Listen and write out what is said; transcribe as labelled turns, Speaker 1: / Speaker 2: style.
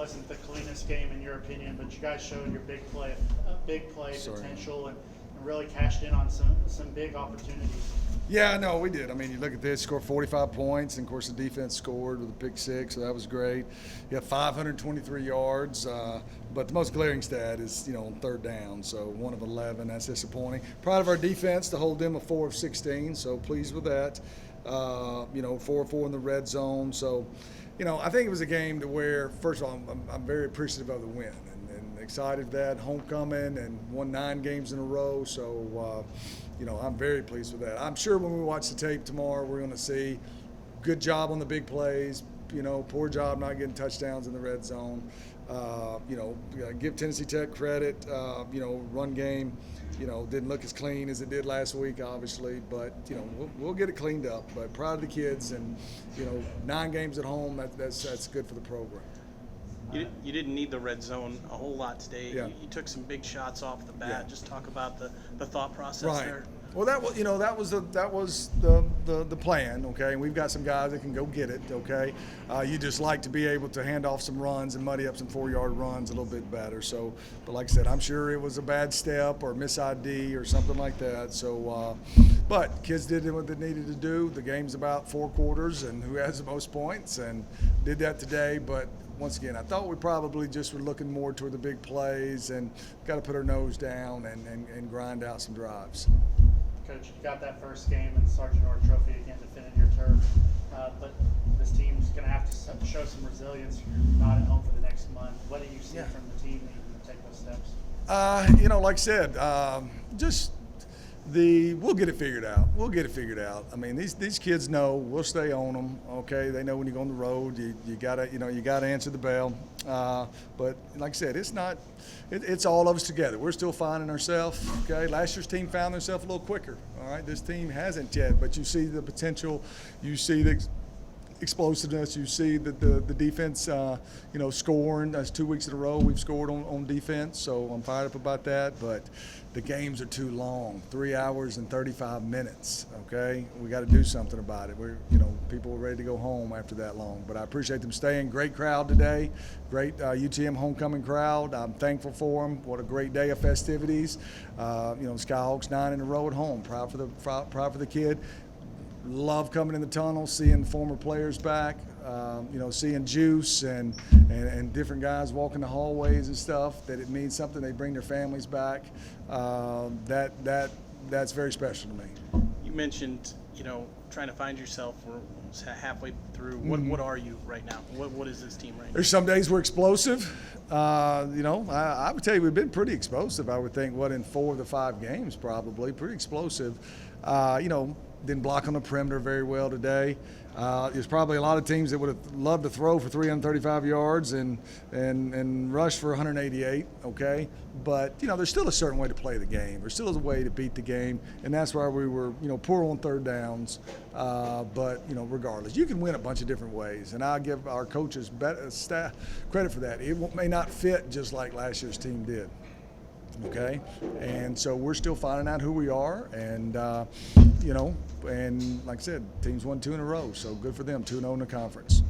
Speaker 1: wasn't the cleanest game in your opinion, but you guys showed your big play potential and really cashed in on some big opportunities.
Speaker 2: Yeah, no, we did. I mean, you look at this, scored 45 points, and of course the defense scored with a pick six, so that was great. You got 523 yards, but the most glaring stat is, on third down, so 1 of 11. That's disappointing. Proud of our defense to hold them a 4 of 16, so pleased with that. 4 of 4 in the red zone, so I think it was a game to where, first of all, I'm very appreciative of the win and excited for that homecoming and won 9 games in a row, so. I'm very pleased with that. I'm sure when we watch the tape tomorrow, we're going to see good job on the big plays, poor job not getting touchdowns in the red zone. Give Tennessee Tech credit. Run game, didn't look as clean as it did last week, obviously, but, we'll get it cleaned up. But proud of the kids and, 9 games at home, that's good for the program.
Speaker 3: You didn't need the red zone a whole lot today.
Speaker 2: Yeah.
Speaker 3: You took some big shots off the bat.
Speaker 2: Yeah.
Speaker 3: Just talk about the thought process there.
Speaker 2: Well, that was the plan. Okay, and we've got some guys that can go get it. Okay, you just like to be able to hand off some runs and muddy up some 4-yard runs a little bit better. So, but like I said, I'm sure it was a bad step or miss ID or something like that. So, but kids did what they needed to do. The game's about 4 quarters and who has the most points, and did that today. But once again, I thought we probably just were looking more toward the big plays and got to put our nose down and grind out some drives.
Speaker 1: Coach, you got that first game in the Sergeant Orr Trophy again to defend your turf, but this team's going to have to show some resilience. You're not at home for the next month. What do you see from the team that you can take those steps?
Speaker 2: Like I said, we'll get it figured out. We'll get it figured out. I mean, these kids know we'll stay on them. Okay, they know when you go on the road, you gotta answer the bell. But like I said, it's all of us together. We're still finding ourselves. Okay, last year's team found themselves a little quicker. All right, this team hasn't yet, but you see the potential. You see the explosiveness. You see the defense, scoring. That's 2 weeks in a row we've scored on defense, so I'm fired up about that. But the games are too long, 3 hours and 35 minutes. Okay, we got to do something about it. People are ready to go home after that long. But I appreciate them staying. Great crowd today. Great UTM homecoming crowd. I'm thankful for them. What a great day of festivities. Skyhawks 9 in a row at home. Proud for the kid. Love coming in the tunnel, seeing former players back, seeing Juice and different guys walking the hallways and stuff, that it means something. They bring their families back. That's very special to me.
Speaker 3: You mentioned, trying to find yourself. We're almost halfway through. What are you right now? What is this team right now?
Speaker 2: There's some days we're explosive. I would tell you we've been pretty explosive. I would think, in 4 of the 5 games probably. Pretty explosive. Didn't block on the perimeter very well today. There's probably a lot of teams that would have loved to throw for 335 yards and rush for 188, okay? But, there's still a certain way to play the game. There's still a way to beat the game, and that's why we were, poor on third downs. But, regardless, you can win a bunch of different ways, and I'll give our coaches staff credit for that. It may not fit just like last year's team did. Okay, and so we're still finding out who we are, and and like I said, teams won 2 in a row, so good for them, 2-0 in the conference.